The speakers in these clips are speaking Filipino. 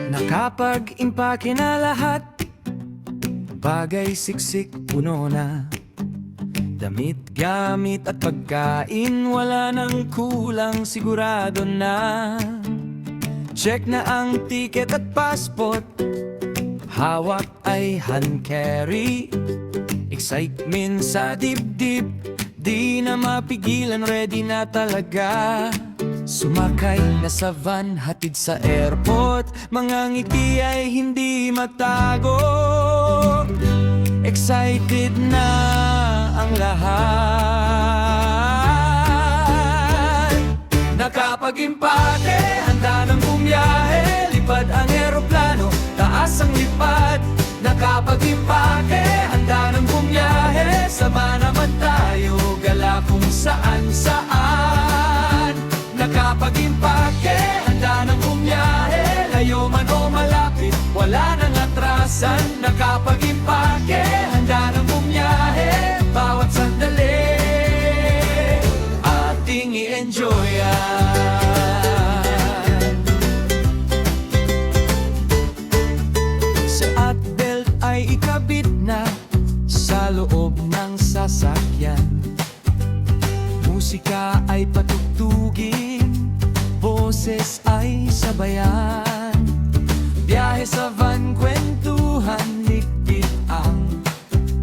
Nakapag-impake na lahat, bagay siksik puno na. Damit, gamit at pagkain, wala nang kulang, sigurado na. Check na ang ticket at passport, hawak ay hand carry. Excitement sa dibdib, di na mapigilan, ready na talaga. Sumakay na sa van, hatid sa airport, mga ngiti ay hindi matago. Excited na ang lahat. Nakapag-impake, handa ng bumiyahe, lipad ang eroplano, taas ang lipad. Nakapag-impake, handa ng bumiyahe, sama naman tayo, gala kung saan saan. Nakapag-impake, handa ng bumiyahe, layo man o malapit, wala nang atrasan. Nakapag-impake, handa ng bumiyahe, bawat sandali ating i-enjoyan. Seat belt ay ikabit na sa loob ng sasakyan. Musika ay patugtugin, boses ay sabayan. Biyahe sa van, kwentuhan, ligpit ang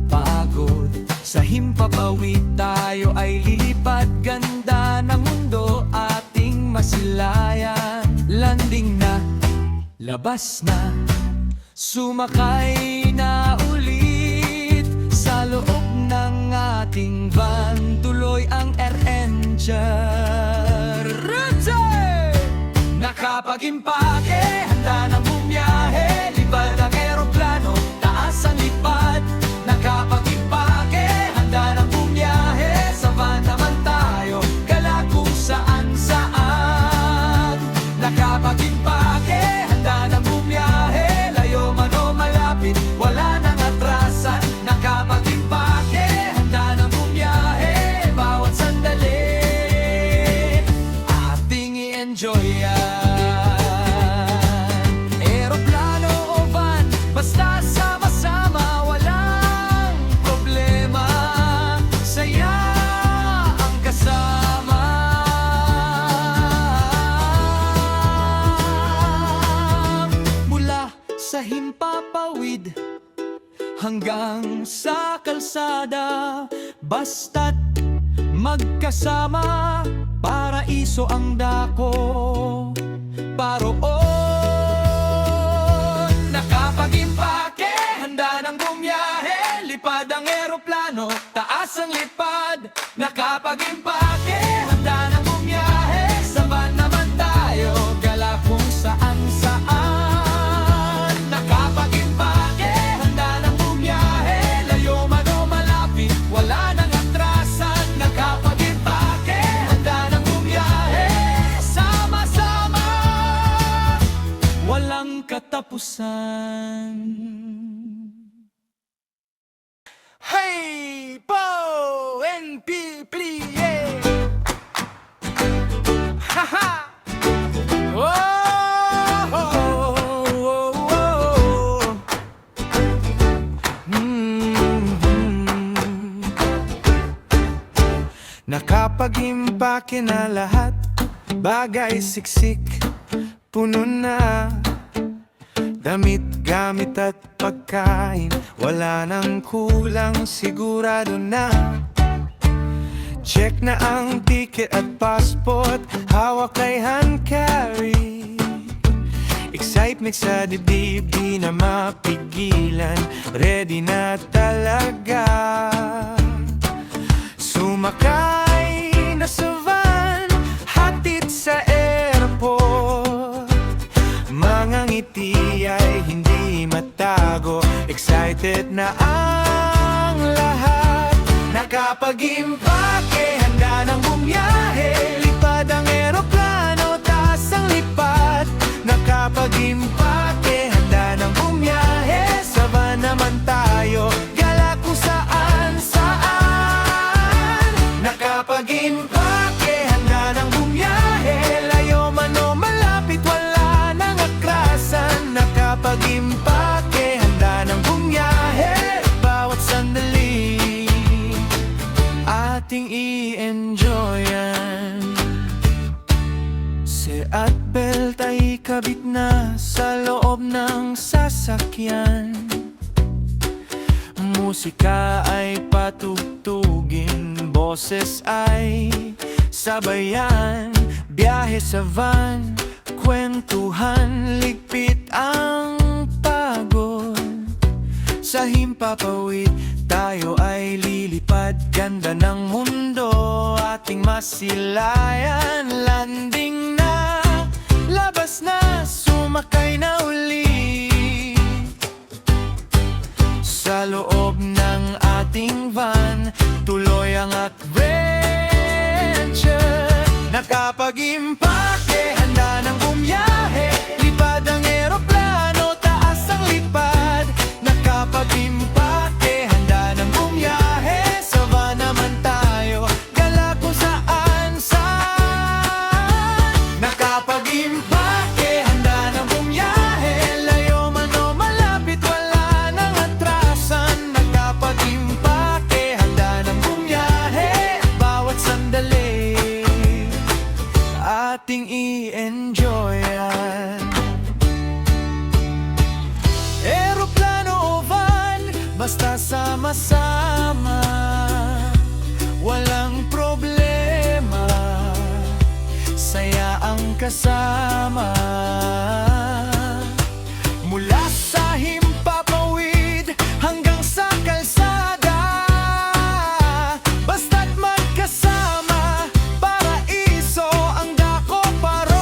pagod. Sa himpapawid tayo ay lilipad, ganda ng mundo ating masilayan. Landing na, labas na, sumakay na ulit. Sa loob ng ating van, tuloy ang adventure. Nakapag-impake, handa ng bumiyahe, lipad ang eroplano, taas ang lipad. Nakapag-impake, handa ng bumiyahe, sa van naman tayo, gala kung saan saan. Nakapag-impake, handa ng bumiyahe, layo man o malapit, wala nang atrasan. Nakapag-impake, handa ng bumiyahe, bawat sandali ating i-enjoy yan. Sa himpapawid hanggang sa kalsada, basta't magkasama, paraiso ang dako paroon. Nakapag-impake, handa ng bumiyahe, lipad ang eroplano, taas ang lipad. Nakapag-impake, handa ng bumiyahe, sa van naman tayo, gala kung saan saan. Katapusan. Hey, po, NP, plie. Haha. Oh, oh, oh, oh. Nakapag-impake na lahat, bagay siksik, puno na. Damit, gamit at pagkain, wala nang kulang, sigurado na. Check na ang ticket at passport, hawak ay hand carry. Excitement sa dibdib, di na mapigilan, ready na talaga. Sumakay na sa van, hatid sa airport. Mga ngiti ay hindi matago, excited na ang lahat. Nakapag-impake, handa ng bumiyahe, lipad ang eroplano, taas ang lipad. Nakapag-impake, handa ng bumiyahe, sa van naman tayo, gala kung saan saan. Nakapag-impake, Nakapag-impake, handa ng bumiyahe. Layo man o malapit, wala nang akrasan. Nakapag-impake, handa ng bumiyahe. Bawat sandali ating i-enjoyan. Seat belt ay kabit na sa loob ng sasakyan. Musika ay patugtugin, boses ay sabayan. Biyahe sa van, kwentuhan, ligpit ang pagod. Sa himpapawid, tayo ay lilipad. Ganda ng mundo, ating masilayan. Landing na, labas na, sumakay na uli. Sa loob ng ating van, tuloy ang adventure. Nakapag-impake, handa ng bumiyahe. Lipad ang eroplano, taas ang lipad. Nakapag-impake, handa ng bumiyahe. Sa van naman tayo, gala kung saan saan. Nakapag-impake, handa ng bumiyahe. Layo man o malapit, wala nang atrasan. Nakapag-impake, handa ng bumiyahe. Bawat sandali ating i-enjoyan. Eroplano o van, basta sama-sama, walang problema. Saya ang kasama. Mula sa himpapawid hanggang sa kalsada, basta't magkasama, paraiso ang dako paron.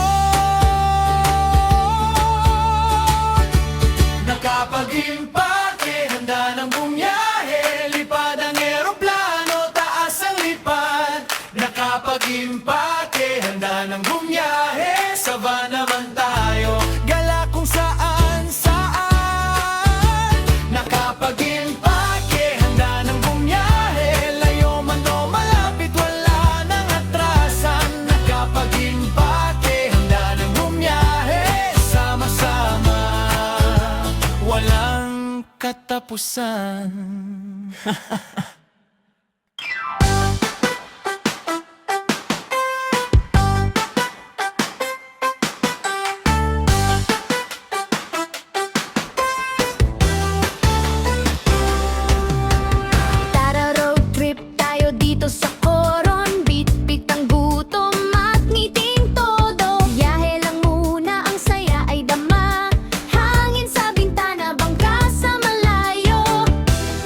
Nakapag-impake, handa ng bumiyahe. Lipad ang eroplano, taas ang lipad. Nakapag-impake, handa ng bumiyahe. Sa van naman tayo, gala kung saan saan. Nakapag-impake, handa ng bumiyahe. Layo man o malapit, wala nang atrasan. Nakapag-impake, handa ng bumiyahe. Sama-sama, walang katapusan. Tara road trip tayo dito sa Coron. Bit-bit ang gutom at ngiting todo. Biyahe lang muna, ang saya ay dama. Hangin sa bintana, bangka sa malayo.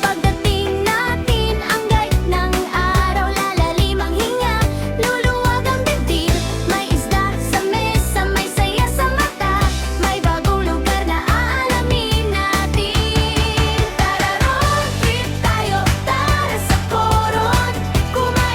Pagdating natin, ang gait ng araw. Lalalim ang hinga, luluwag ang dibdib. May isda sa mesa, may saya sa mata. May bagong lugar na aalamin natin. Tara road trip tayo, tara sa Coron. Kumain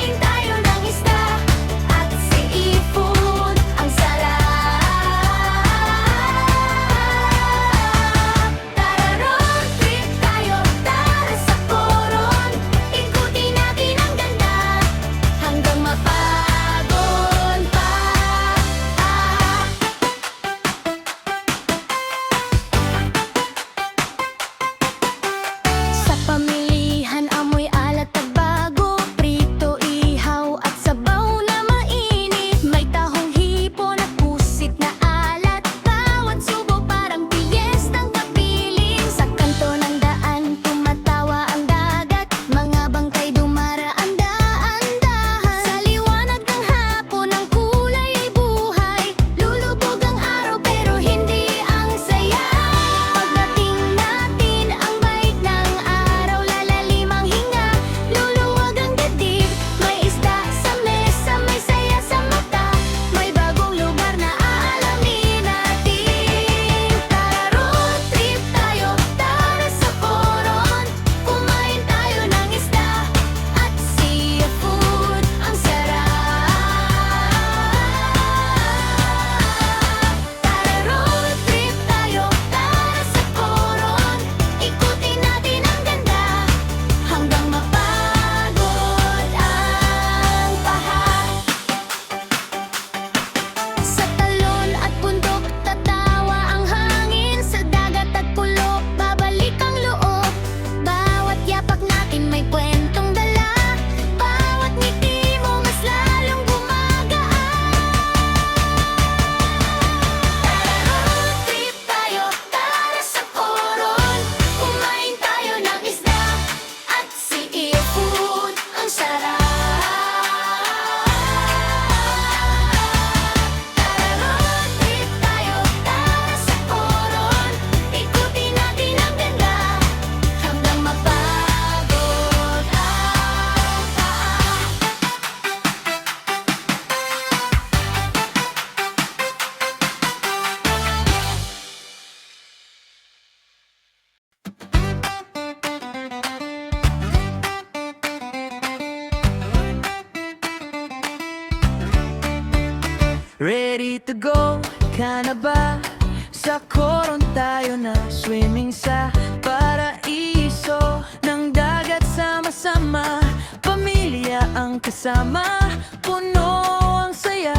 Ready to go ka na ba? Sa koron tayo na swimming sa paraiso ng dagat sama-sama. Pamilya ang kasama, puno ang saya.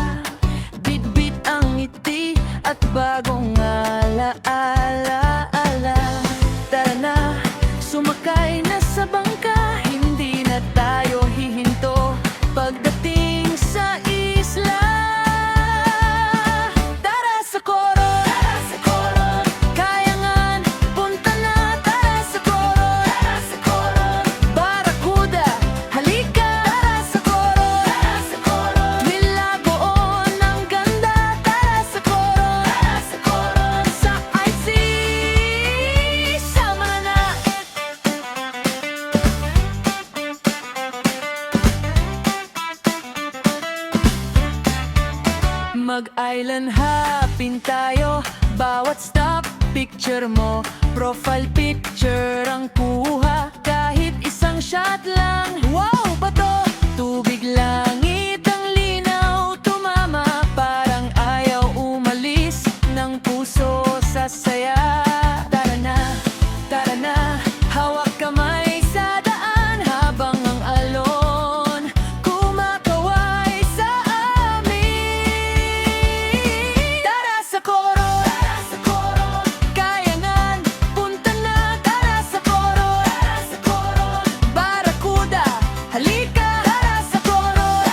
Bit-bit ang ngiti at bagong alaala. Tara na, sumakay na sa bangka, hindi na tayo hihinto pagdating sa isla. Tara sa koron, Kayangan, punta na. Tara sa koron, Barracuda, halika. Tara sa koron, Milagoon ang ganda. Tara sa koron, sa IC, sama na. Mag-island hopping tayo, bawat stop picture mo, profile picture ang kuha, kahit isang shot lang. Wow, bato, tubig, langit ang linaw, tumama, parang ayaw umalis ng puso sa saya. Tara na, hawak kamay sa daan habang ang alon kumakaway sa amin. Tara sa koron, Kayangan, punta na. Tara sa koron, Barracuda, halika. Tara sa koron,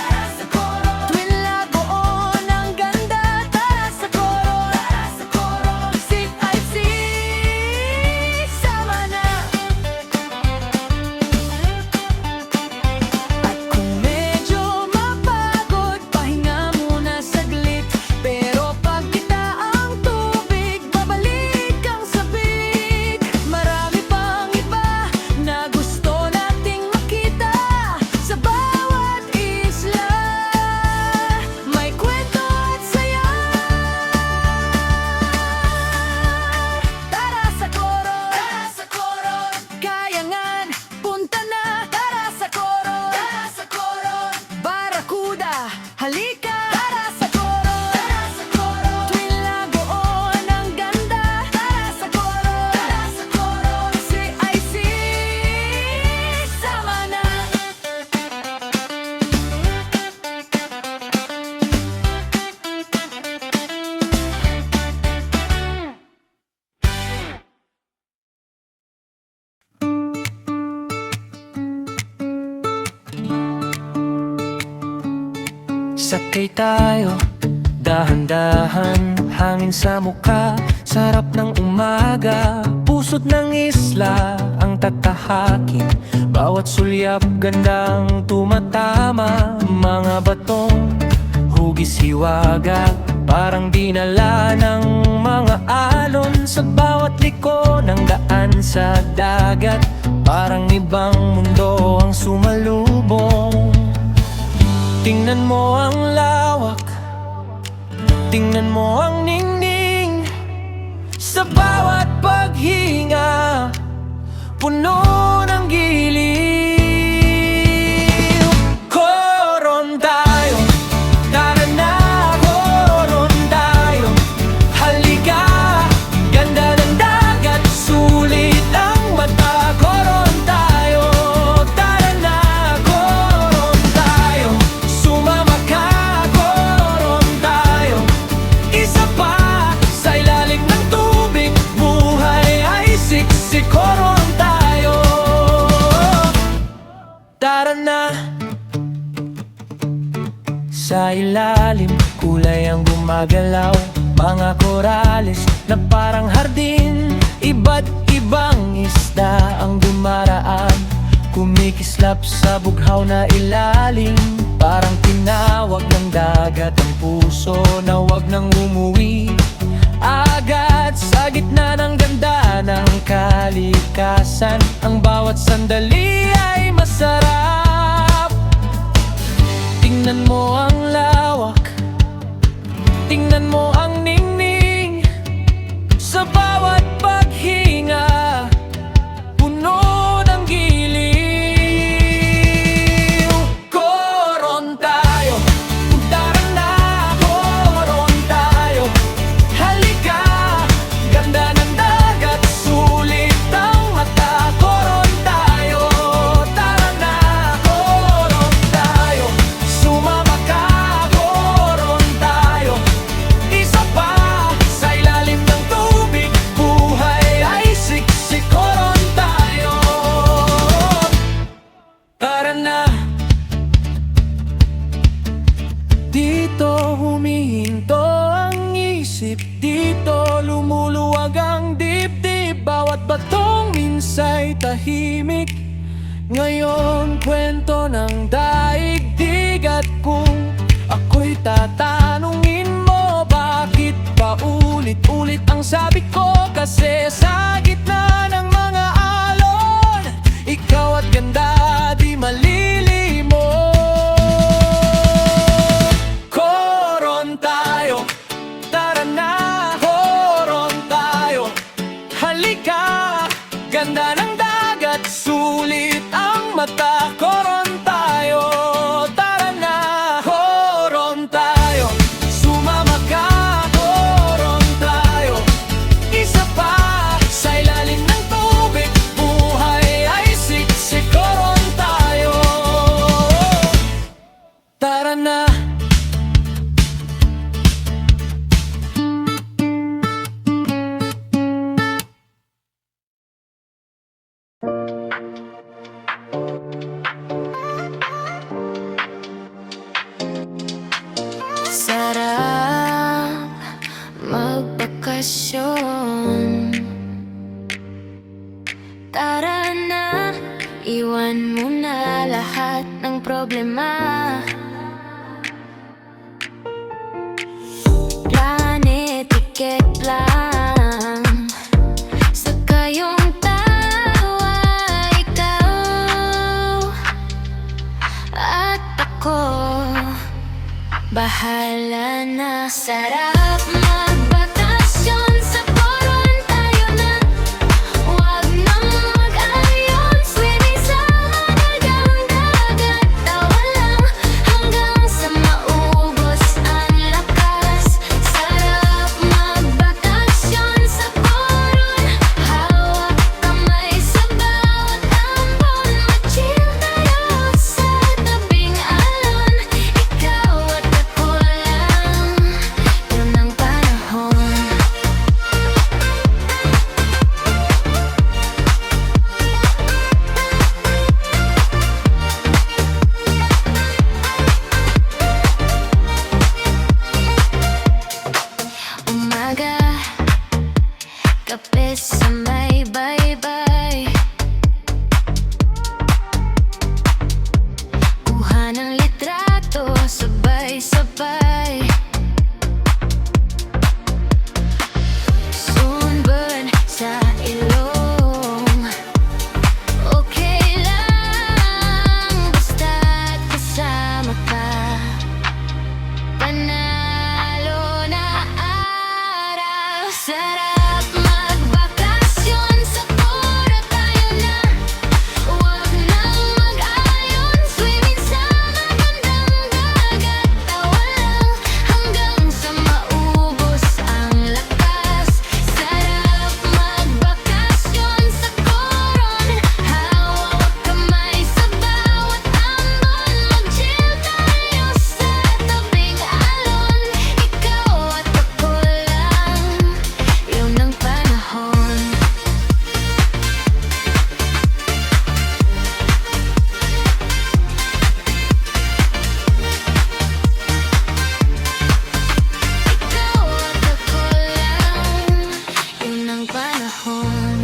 Twin Lagoon ang ganda. Tara sa koron, Sip IC, sama na. At kung medyo mapagod, pahinga muna saglit. Pero pag kita ang tubig, babalik ang sabik. Marami pang iba na gusto nating makita sa bawat isla. May kwento at saya. Tara sa koron, Kayangan, punta na. Tara sa koron, Barracuda, halika. Tara sa koron, Twin Lagoon ang ganda. Tara sa koron, CIC, sama na. Sakay tayo, dahan-dahan, hangin sa mukha, sarap ng umaga. Pusod ng isla ang tatahakin, bawat sulyap gandang tumatama. Mga batong hugis hiwaga, parang dinala ng mga alon. Sa bawat liko ng daan sa dagat, parang ibang mundo ang sumalubong. Tingnan mo ang lawak, tingnan mo ang ningning. Sa bawat paghinga, puno ng giliw. Koron tayo, tara na. Koron tayo, halika. Ganda ng dagat, sulit ang mata. Koron tayo, tara na. Koron tayo, sumama ka. Koron tayo, isa pa sa ilalim ng tubig. Buhay ay siksik. Koron tayo, tara na. Sa ilalim, kulay ang gumagalaw, mga korales na parang hardin. Iba't ibang isda ang dumaraan, kumikislap sa bughaw na ilalim. Parang tinawag ng dagat ang puso na wag nang umuwi agad. Sa gitna ng ganda ng kalikasan, ang bawat sandali ay masarap. Tingnan mo ang lawak, tingnan mo ang ningning. Sa bawat paghinga, puno ng giliw. Koron tayo, tara na. Koron ay tahimik. Ngayon kwento ng daigdig. At kung ako'y tatanungin mo, bakit pa ulit-ulit ang sabi ko? Kasi sa gitna ng mga alon, ikaw at ganda di malilimot. Koron tayo, tara na, koron tayo. Halika, ganda ng dagat, sulit ang mata. Koron tayo, tara na, koron tayo. Sumama ka, koron tayo. Isa pa, sa ilalim ng tubig, buhay ay siksik. Koron tayo, tara na. Sarap magbakasyon. Tara na, iwan mo na lahat ng problema. Planet ticket lang. Sa kayong tawa, ikaw at ako, bahala na. Sarap magbakasyon, sa koron tayo na. Huwag nang mag-ayon, swimming sa madagang dagat. Tawa lang hanggang sa maubos ang lakas. Sarap magbakasyon sa koron, hawak kamay sa bawat ambon. Mag-chill tayo sa tabing alon, ikaw at ako lang, yun ang panahon. Umaga, kape sa may baybay. Kuha ng litrato, sabay-sabay. Sunburn sa ilong, okay lang basta't kasama ka. Panalo na araw. Sarap magbakasyon, sa koron tayo na. Huwag nang mag-ayon, swimming sa magandang dagat. Tawa lang hanggang sa maubos ang lakas. Sarap magbakasyon sa koron, hawak kamay sa bawat ambon. Mag-chill tayo sa tabing alon, ikaw at ako lang, yun ang panahon. Ikaw at ako lang, yun ang panahon.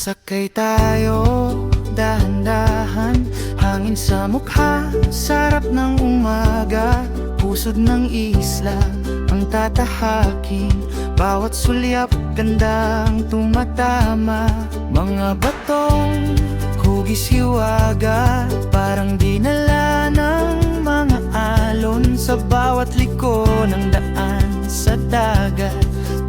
Sakay tayo, dahan-dahan, hangin sa mukha, sarap ng umaga. Pusod ng isla, ang tatahakin, bawat sulyap, gandang tumatama. Mga batong, hugis hiwaga, parang dinala ng mga alon. Sa bawat liko ng daan sa dagat,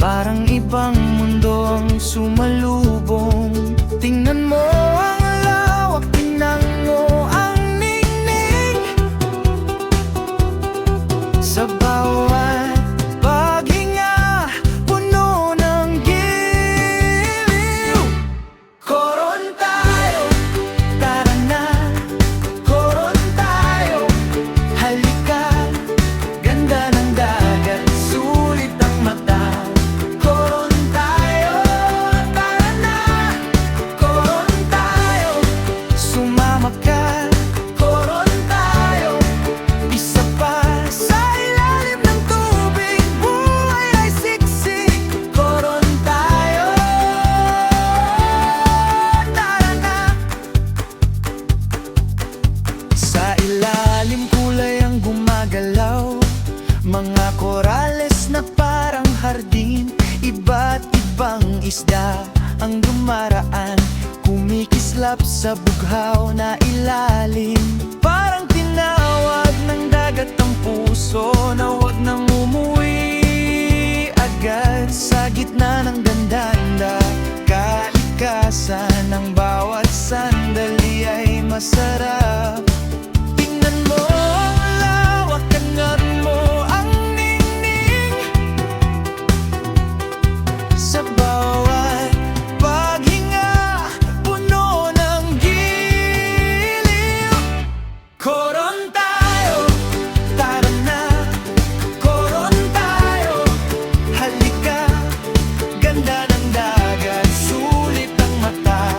parang ibang mundo ang sumalubong. Tingnan mo ang lawak, tingnan mo ang ningning. Sa bawat paghinga, puno ng giliw. Koron tayo, tara na, koron tayo. Halika, ganda ng dagat, sulit ang mata. islap sa bughaw na ilalim. Parang tinawag ng dagat ang puso na huwag nang umuwi agad. Sa gitna ng gandanda, kalikasan ng bawat sandali ay masarap. Tingnan mo ang lawak, angat mo ang ningning. Sa bawat paghinga, puno ng giliw. Koron tayo, tara na. Koron tayo, halika. Ganda ng dagat, sulit ang mata.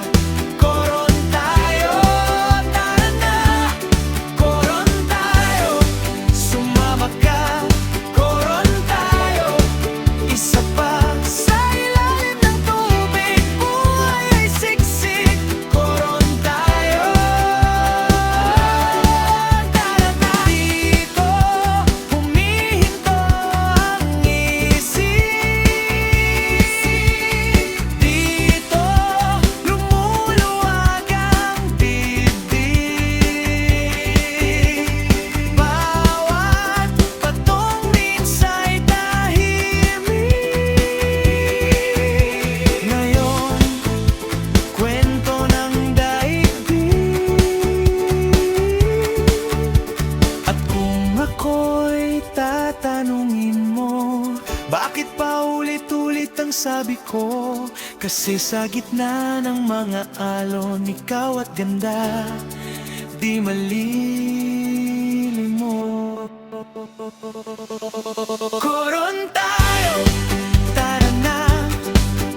Koron tayo, tara na. Koron tayo, sumama ka. Koron tayo, isa pa. Sa ilalim ng tubig, buhay ay siksik. Koron tayo, tara na. Dito, humihinto ang isip. Dito, lumuluwag ang dibdib. Bawat patong minsa'y tahimik. Ngayon, kwento ng daigdig. At kung ako'y tatanungin mo, bakit pa ulit-ulit ang sabi ko? Kasi sa gitna ng mga alon, ikaw at ganda, di malilim mo. Koron tayo, tara na.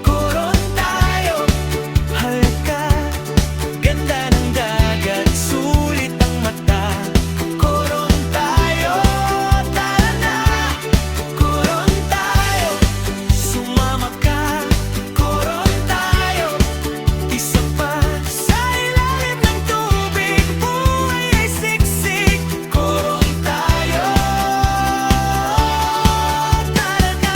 Koron tayo, halika. Ganda ng dagat, sulit ang mata. Koron tayo, tara na. Koron tayo, sumama ka. Koron tayo, isa pa. Sa ilalim ng tubig, buhay ay siksik. Koron tayo, tara na.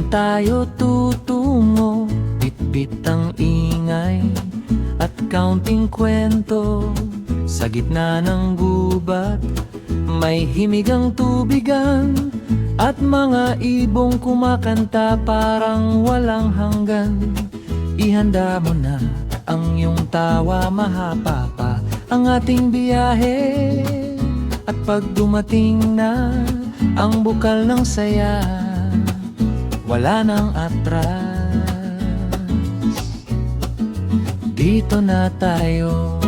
tayo tutungo? Bitbit ang ingay at counting kwento. Sa gitna ng gubat, may himigang tubigan at mga ibong kumakanta parang walang hanggan. Ihanda mo na ang iyong tawa, mahaba pa ang ating biyahe. At pag dumating na ang bukal ng saya, wala nang atras. Dito na tayo.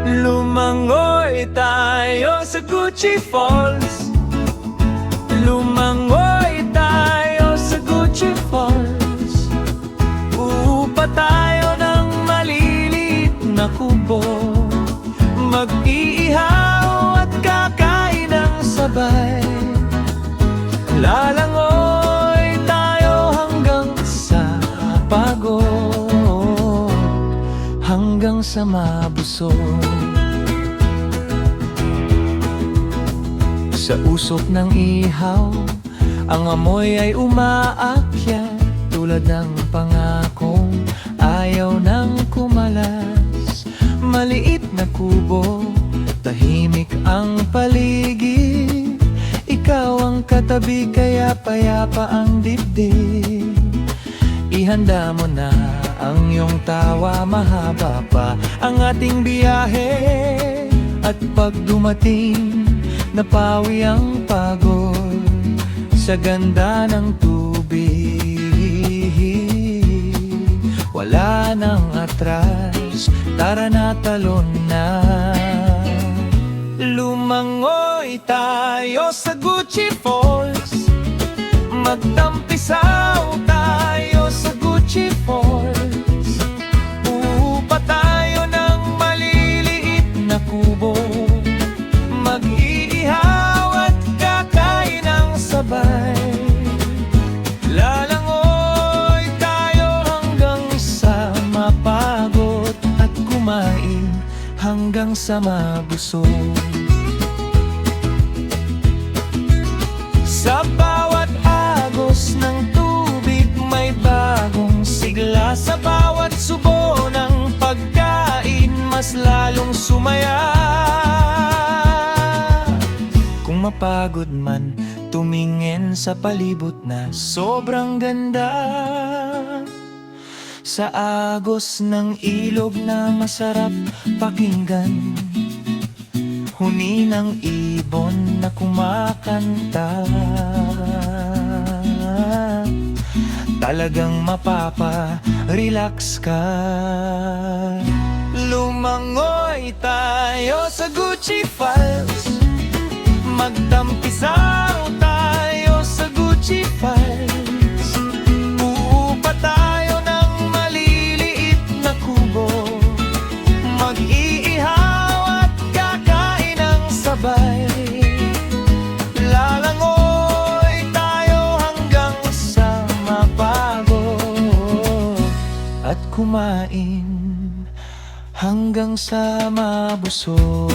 Lumangoy tayo sa Gucci Falls. Lumangoy tayo sa Gucci Falls. Uupa tayo ng maliliit na kubo. Mag-iihaw at kakain ng sabay. Lalangoy tayo hanggang sa pagod, hanggang sa mabusog. Sa usok ng ihaw, ang amoy ay umaakyat. Tulad ng pangakong ayaw nang kumalas. Maliit na kubo, tahimik ang paligid. Ikaw ang katabi, kaya payapa ang dibdib. Ihanda mo na ang iyong tawa, mahaba pa ang ating biyahe. At pag dumating, napawi ang pagod sa ganda ng tubig. Wala nang atras, tara na, talon na. Lumangoy tayo sa Gucci Falls. Magtampisaw tayo sa Gucci Falls. Uupa tayo ng maliliit na kubo. Mag-iihaw at kakain ng sabay. Lalangoy tayo hanggang sa mapagod at kumain hanggang sa mabusog. Sa bawat agos ng tubig may bagong sigla. Sa bawat subo ng pagkain mas lalong sumaya. Kung mapagod man, tumingin sa palibot na sobrang ganda. Sa agos ng ilog na masarap pakinggan, huni ng ibon na kumakanta. Talagang mapapa-relax ka. Lumangoy tayo sa Gucci Falls. Magtampisaw tayo sa Gucci Falls. Uupa tayo ng maliliit na kubo. Mag-iihaw at kakain ng sabay. Lalangoy tayo hanggang sa mapagod at kumain hanggang sa mabusog.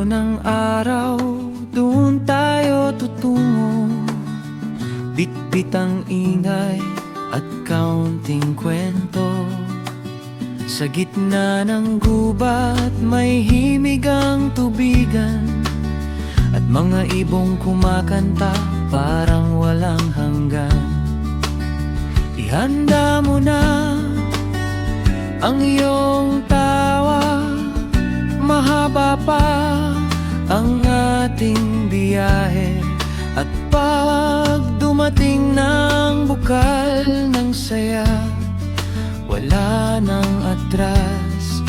Ng araw, doon tayo tutungo. Bitbit ang ingay at counting kwento. Sa gitna ng gubat, may himig ang tubigan. At mga ibong kumakanta, parang walang hanggan. Ihanda mo na ang iyong tawa, mahaba pa ang ating biyahe. At pag dumating ng bukal ng saya, wala nang atras,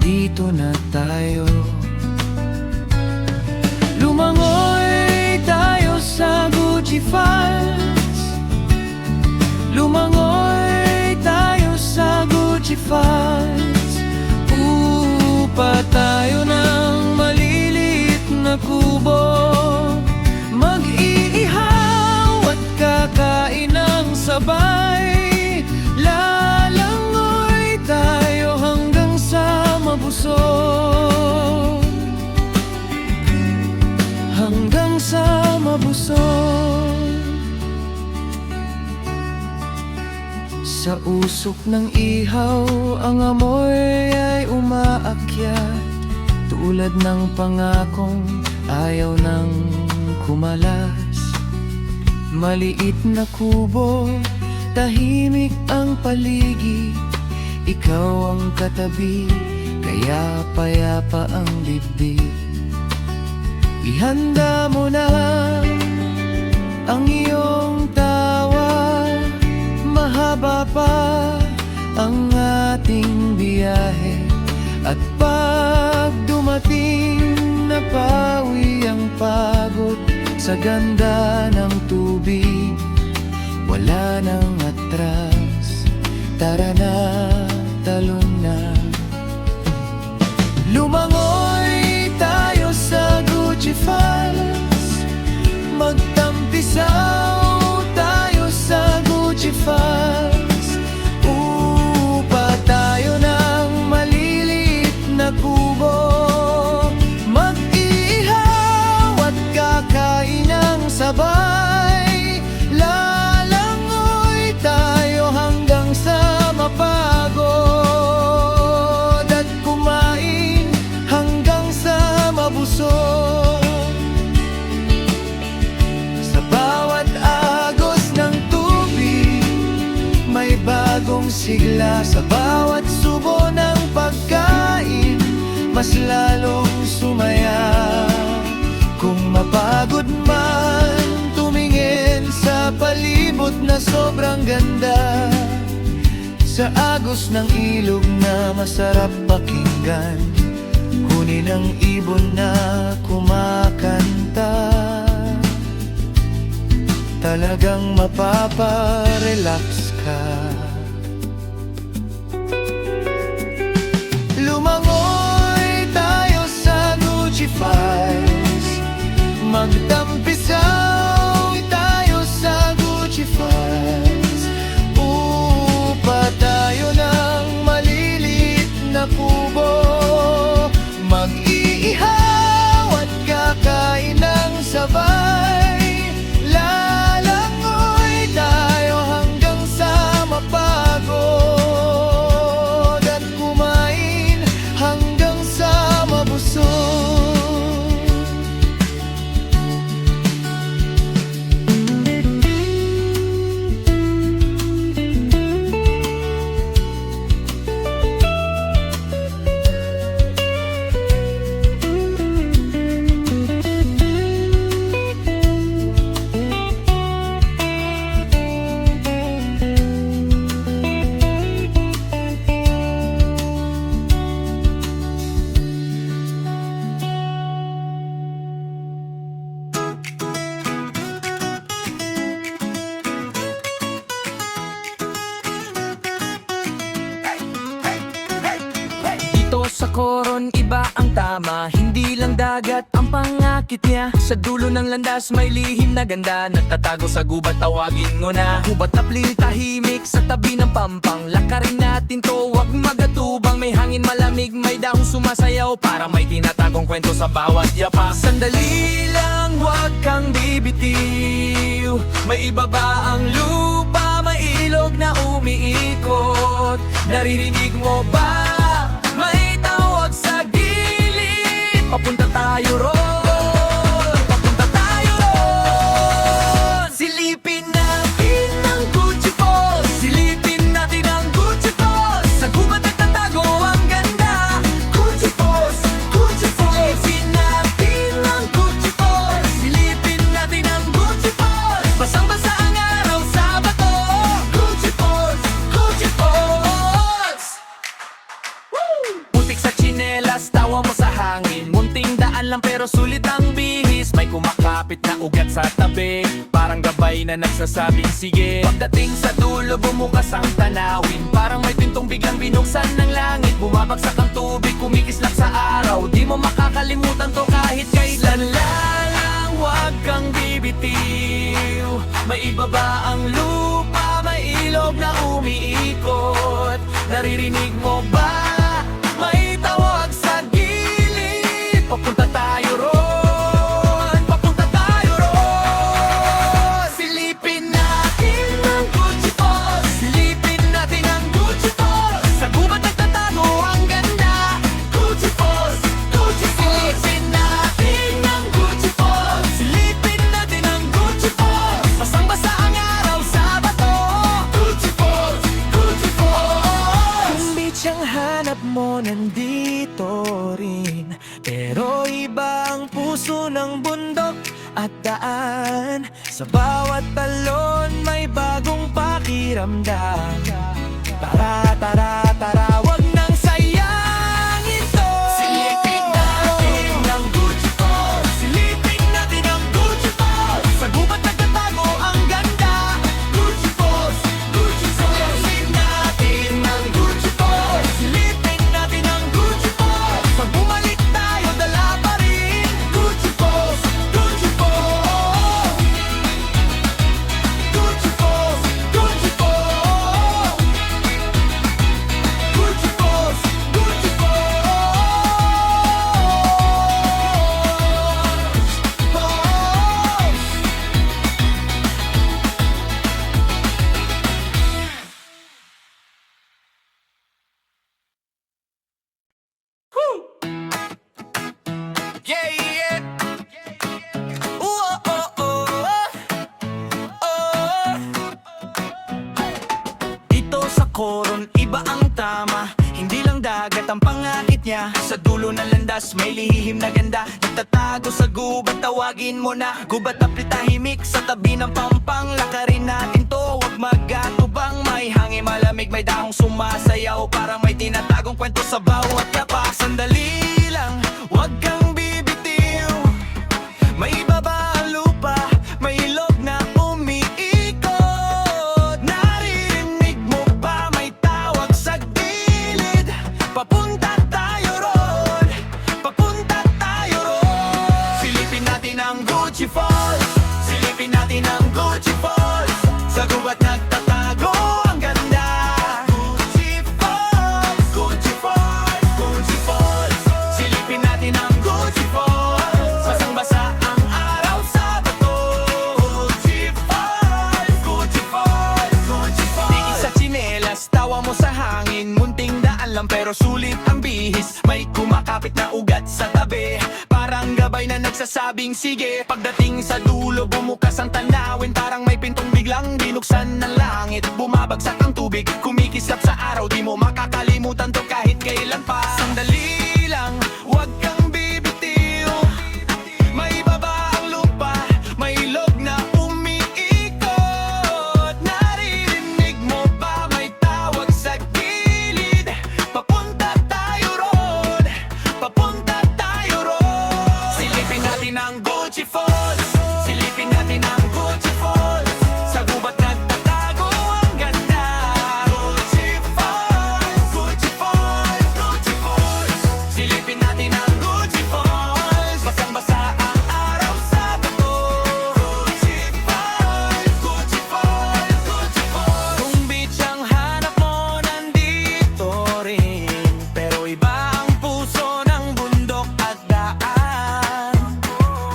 dito na tayo. Lumangoy tayo sa Gucci Falls. Lumangoy tayo Falls. Upa tayo ng maliliit na kubo, mag-iihaw at kakain ng sabay. Lalangoy tayo hanggang sa mabusog, hanggang sa mabusog. Sa usok ng ihaw, ang amoy ay umaakyat, tulad ng pangakong ayaw nang kumalas. Maliit na kubo, tahimik ang paligid, ikaw ang katabi, kaya payapa ang dibdib. Ihanda mo na ang iyong tawa, mahaba pa ang ating biyahe. At pag dumating, napawi ang pagod sa ganda ng tubig. Wala nang atras, tara na, talon na. Lumangoy tayo sa Gucci Falls, magtampisaw tayo sa Gucci Falls. Upa tayo ng maliliit na kubo, mag-ihaw at kakain ng sabay. Lalangoy tayo hanggang sa mapagod, at kumain hanggang sa mabusog. Sa bawat agos ng tubig, may bagong sigla. Sa bawat subo ng pagkain, mas lalong sumaya. Kung mapagod man, tumingin sa palibot na sobrang ganda. Sa agos ng ilog na masarap pakinggan, huni ng ibon na kumakanta. Talagang mapaparelax ka. Lumangoy tayo sa Gucci Falls, magtampisaw tayo sa Gucci Falls. Upa tayo ng maliliit na kubo, mag-iihaw at kakain ng sabay. Lalangoy tayo hanggang sa mapagod, at kumain hanggang sa mabusog. Dito sa Coron, iba ang tama, hindi lang dagat ang pangakit niya. Sa dulo ng landas may lihim na ganda, nagtatago sa gubat, tawagin mo na. Gubat na plil, tahimik sa tabi ng pampang. Lakarin natin to, wag magatubang. May hangin malamig, may dahong sumasayaw, para may tinatagong kwento sa bawat yapa. Sandali lang, wag kang bibitiw, may iba ba ang lupa, may ilog na umiikot. Naririnig mo ba? May tawag sa gilid, papunta tayo ron, papunta tayo ron. Silipin natin ang Gucci Falls, silipin natin ang Gucci Falls. Sa gubat nagtatago ang ganda, Gucci Falls, Gucci Falls. Silipin natin ang Gucci Falls, silipin natin ang Gucci Falls. Basang-basa ang araw sa bato, Gucci Falls, Gucci Falls. Putik sa tsinelas, tawa mo sa hangin. Munting daan lang pero sulit ang bihis. May kumakapit kumakapit na ugat sa tabi, parang gabay na nagsasabing sige. Pagdating sa dulo bumukas ang tanawin, parang may pintong biglang binuksan ng langit. Bumabagsak ang tubig, kumikislap sa araw, di mo makakalimutan to kahit kailan lang. Huwag kang bibitiw, may ibaba ang lupa, may ilog na umiikot. Naririnig mo ba? May tawag sa gilid, papunta tayo ron, papunta tayo ron. Silipin natin ang Gucci Falls, silipin natin ang Gucci Falls. Sa gubat nagtatago ang ganda, Gucci Falls, Gucci Falls. Silipin natin ang Gucci Falls, silipin natin ang Gucci Falls. Basang-basa ang araw sa bato, Gucci Falls, Gucci Falls. Kung beach ang hanap mo, nandito rin. Pero iba ang puso ng bundok at daan. Sa bawat talon may bagong pakiramdam. Tara, tara, tara, wag nang sayangin to. Silipin natin ang Gucci Falls, silipin natin ang Gucci Falls. Sa gubat nagtatago ang ganda, Gucci Falls, Gucci Falls. Silipin natin ang Gucci Falls, silipin natin ang Gucci Falls. Pag bumalik tayo dala pa rin, Gucci Falls, Gucci Falls. Gucci Falls, Gucci Falls. Gucci Falls, Gucci Yeah, yeah. Ooh, oh, oh, oh. Oh. Dito sa Coron, iba ang tama. Hindi lang dagat ang pangakit niya. Sa dulo ng landas, may lihim na ganda. Nagtatago sa gubat, tawagin mo na. Gubat na tahimik sa tabi ng pampang. Lakarin natin to, huwag mag-atubang. May hangin malamig, may dahong sumasayaw. Parang may tinatagong kwento sa bawat yapa. Sandali lang, huwag kang bibitiw. May ibaba ang lupa, may ilog na umiikot. Naririnig mo ba may tawag sa gilid? Papunta tayo ron, papunta tayo ron. Silipin natin ang Gucci Falls, silipin natin ang Gucci Falls. Sa gubat nagtatago ang ganda, Gucci Falls, Gucci Falls, Gucci Falls. Silipin natin ang Gucci Falls, basang-basa ang araw sa bato, Gucci Falls, Gucci Falls, Gucci Falls. Tingin sa tsinelas, tawa mo sa hangin. Munting daan lang pero sulit ang bihis. May kumakapit na ugat sa tabi, parang gabay na nagsasabing sige. Pagdating sa dulo bumukas ang tanawin, parang may pintong biglang binuksan ng langit. Bumabagsak ang tubig, kumikislap sa araw, di mo makakalimutan to kahit kailan pa. Sandali lang, huwag kang bibitiw. May baba ang lupa, may ilog na umiikot. Naririnig mo ba may tawag sa gilid? Papunta tayo ron, papunta tayo ron. Silipin natin ang Gucci Falls, silipin natin ang Gucci Falls. Sa gubat nagtatago ang ganda, Gucci Falls, Gucci Falls, Gucci Falls. Silipin natin ang Gucci Falls, basang-basa ang araw sa bato, Gucci Falls, Gucci Falls, Gucci Falls. Kung beach ang hanap mo, nandito rin. Pero iba ang puso ng bundok at daan.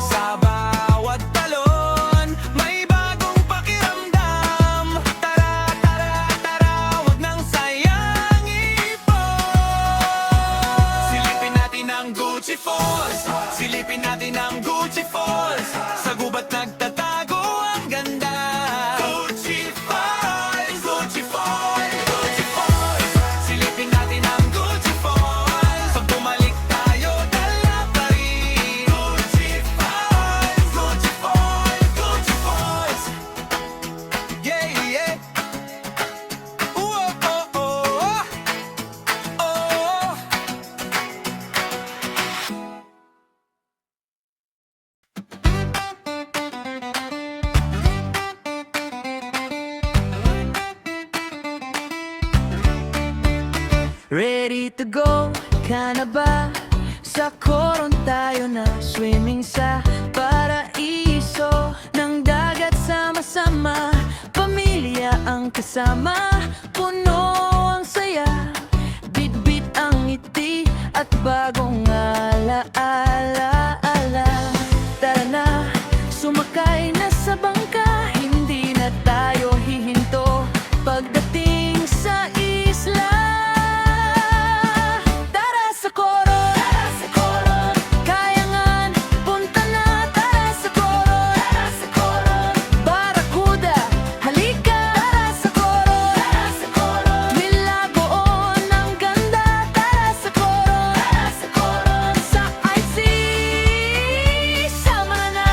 Sa bawat talon, may bagong pakiramdam. Tara, tara, tara, wag nang sayangin po. Silipin natin ang Gucci Falls, silipin natin ang Gucci Falls. Sa gubat nagtatago ang ganda, Gucci Falls, Gucci Falls, Gucci Falls. Silipin natin ang Gucci Falls. Pag bumalik tayo, dala pa rin, Gucci Falls, Gucci Falls, Gucci Falls. Yeah, yeah. Ooh, oh, oh, oh. Oh. ka na ba? Sa koron tayo na swimming sa paraiso ng dagat sama-sama, pamilya ang kasama, puno ang saya, bit-bit ang ngiti at bagong alaala. Tara na, sumakay na sa bangka, hindi na tayo hihinto pagdating sa isla. Tara sa koron, Kayangan, punta na. Tara sa koron, Barracuda, halika. Tara sa koron, Milagoon ang ganda. Tara sa koron, sa IC, sama na.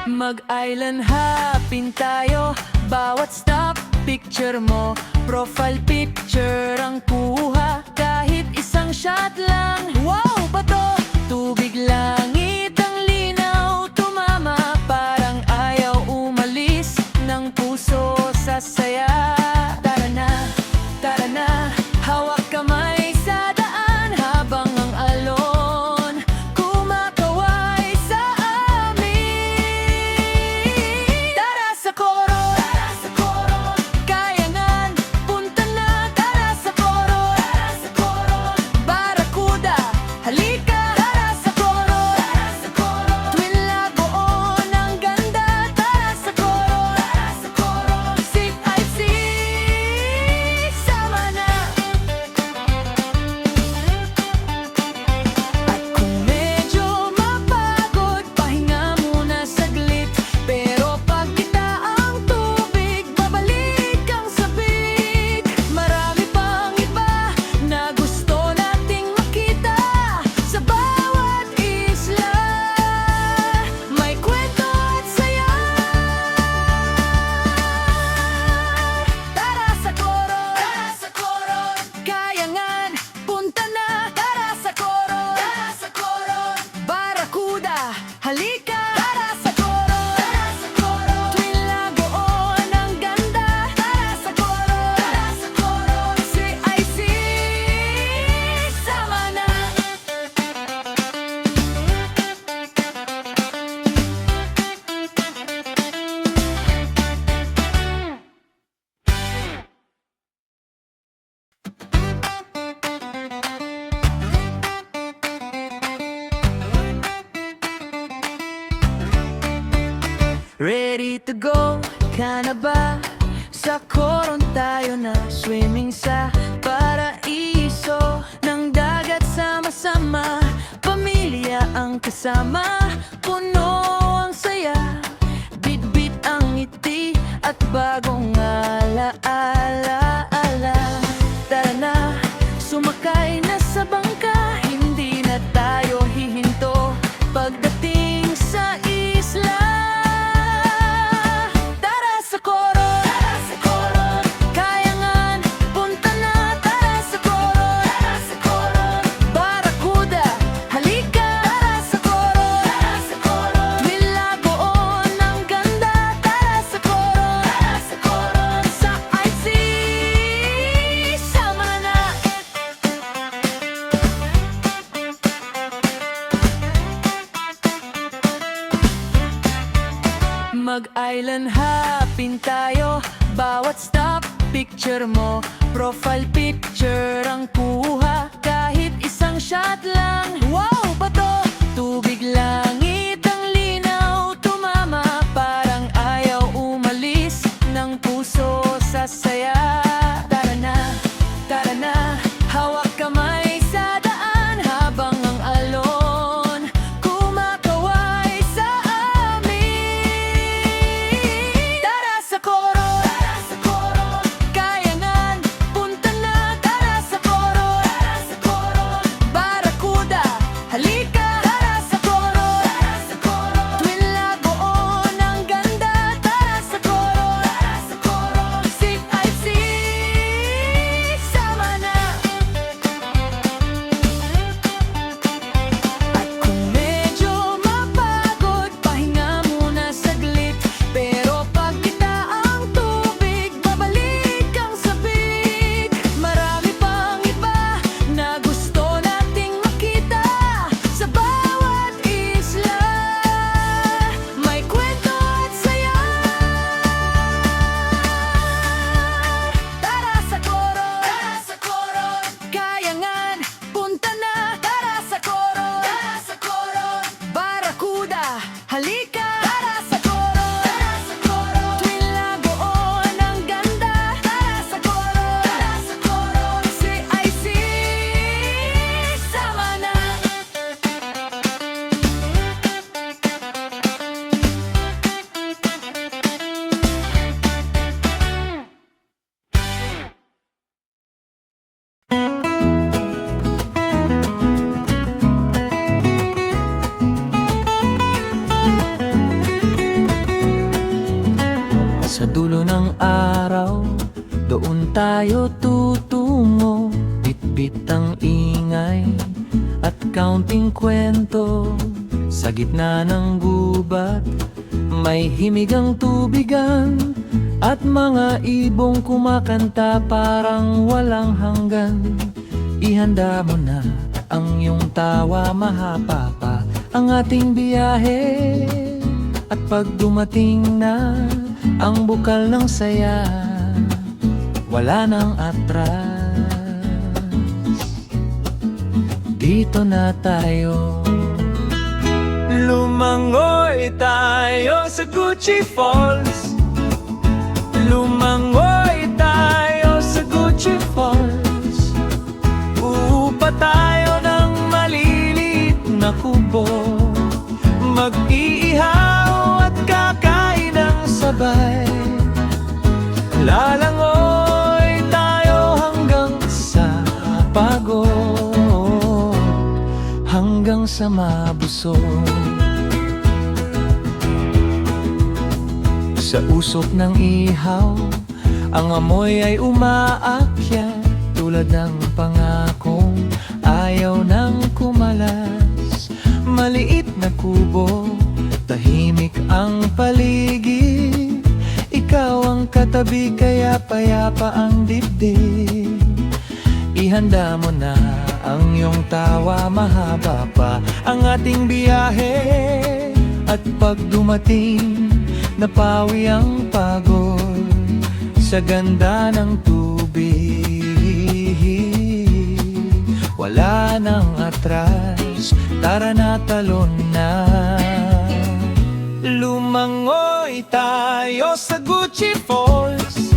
Mag-island hopping tayo, bawat stop picture mo, profile picture ang kuha, kahit isang shot lang. Wow, bato, tubig, langit ang linaw, tumama, parang ayaw umalis ng puso sa saya. Tara na, hawak kamay sa daan habang ang alon kumakaway sa amin. Tara sa koron, Kayangan, punta na. Tara sa koron, Barracuda, halika. Tara sa koron, Twin Lagoon ang ganda. Tara sa koron, CIC, sama na. At kung medyo mapagod, pahinga muna saglit, pero pag kita ang tubig, babalik ang sabik. Marami pang iba na gusto nating makita sa bawat isla, may kwento at saya. Tara sa koron, Kayangan, punta na. Tara sa koron, Barracuda, halika. Tara sa koron, Twin Lagoon ang ganda. Tara sa koron, CIC, sama na. Ready to go ka na ba? Sa koron tayo na swimming sa paraiso ng dagat sama-sama, pamilya ang kasama, puno ang saya, bit-bit ang ngiti at bagong alaala. Tara na, sumakay na sa bangka, hindi na tayo hihinto pagdating sa isla. Tara sa koron, Kayangan, punta na. Tara sa koron, Barracuda, halika. Tara sa koron, Milagoon ang ganda. Tara sa koron, sa IC, sama na. Mag-island hopping tayo, bawat stop picture mo, profile picture ang kuha, kahit isang shot lang. Wow, bato, tubig, langit ang linaw, tumama, parang ayaw umalis ng puso sa saya. Tara na, hawak kamay sa daan habang ang alon kumakaway sa amin. Tara sa koron, Kayangan, punta na. Tara sa koron, Barracuda, halika. Tara sa koron, Sa dulo ng araw, doon tayo tutungo. Bit-bit ang ingay at counting kwento. Sa gitna ng gubat, may himigang tubigan at mga ibong kumakanta parang walang hanggan. Ihanda mo na ang iyong tawa, mahaba pa ang ating biyahe. At pag dumating na ang bukal ng saya, wala nang atras. Dito na tayo. Lumangoy tayo sa Gucci Falls. Lumangoy tayo sa Gucci Falls. Uupa tayo ng maliliit na kubo. Mag-iihaw at kakain ng sabay. Lalangoy tayo hanggang sa pagod, hanggang sa mabusog. Sa usok ng ihaw, ang amoy ay umaakyat. Tulad ng pangakong ayaw nang kumalas. Maliit na kubo, tahimik ang paligid. Ikaw ang katabi, kaya payapa ang dibdib. Ihanda mo na ang iyong tawa, mahaba pa ang ating biyahe. At pag dumating, napawi ang pagod sa ganda ng tubig. Wala nang atras, tara na, talon na. Lumangoy tayo sa Gucci Falls.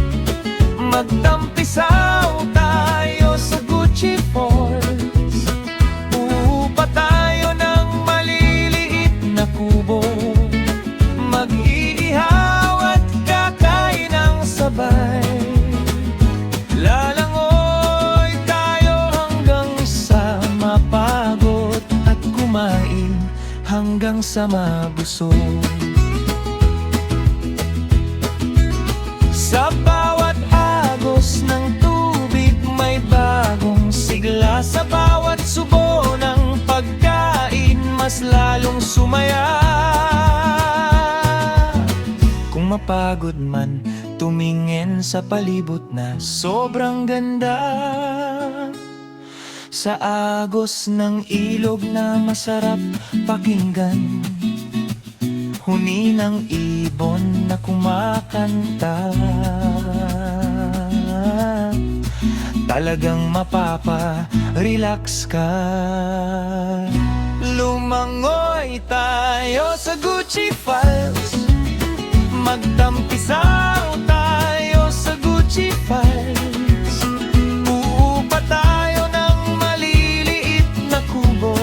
Magtampisaw tayo sa Gucci Falls. Uupa tayo ng maliliit na kubo. Mag-iihaw at kakain ng sabay. Lalangoy tayo hanggang sa mapagod at kumain hanggang sa mabusog. Sa bawat agos ng tubig may bagong sigla. Sa bawat subo ng pagkain mas lalong sumaya. Kung mapagod man, tumingin sa palibot na sobrang ganda. Sa agos ng ilog na masarap pakinggan, huni ng ibon na kumakanta. Talagang mapapa-relax ka. Lumangoy tayo sa Gucci Falls. Magtampisaw tayo sa Gucci Falls. Uupa tayo ng maliliit na kubo.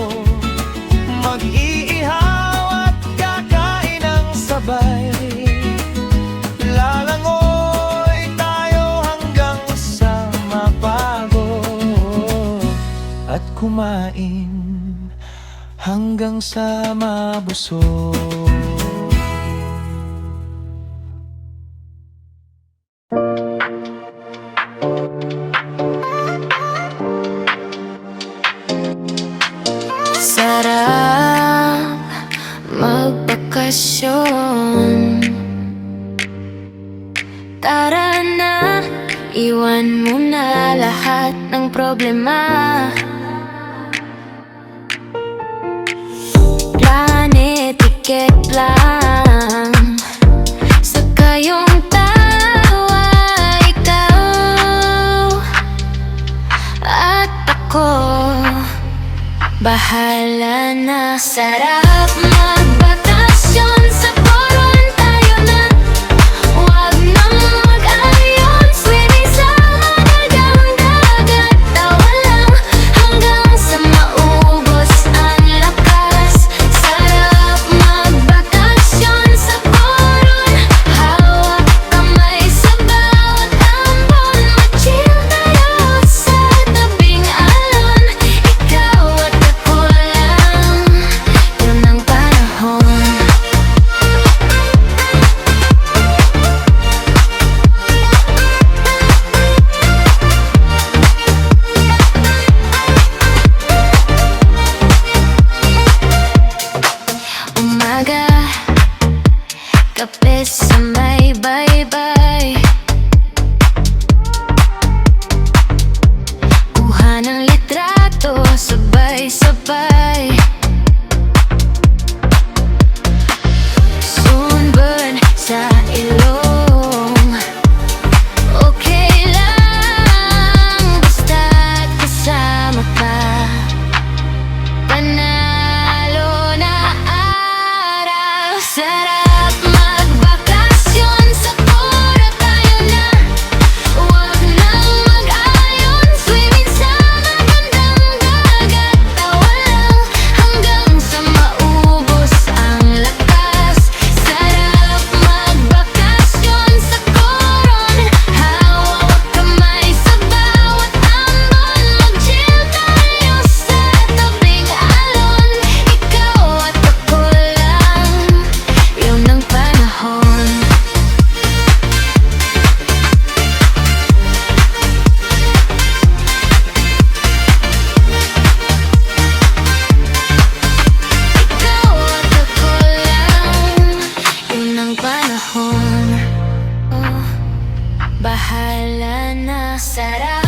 Mag-iihaw at kakain ng sabay. Lalangoy tayo hanggang sa mapagod at kumain hanggang sa mabusog. Sarap magbakasyon. Tara na, iwan mo na lahat ng problema. Planet ticket lang. Sa kayong tawa, ikaw at ako, bahala na. Sarap magbakasyon sa Coron, tayo na. Huwag nang mag-ayon, swimming sa madagang dagat. Tawa lang hanggang sa maubos ang lakas. Sarap magbakasyon sa Coron. Hawak kamay sa bawat ambon. Ma-chill tayo sa tabing alon. Ikaw at ako lang, yun ang panahon. bahala na. Sarap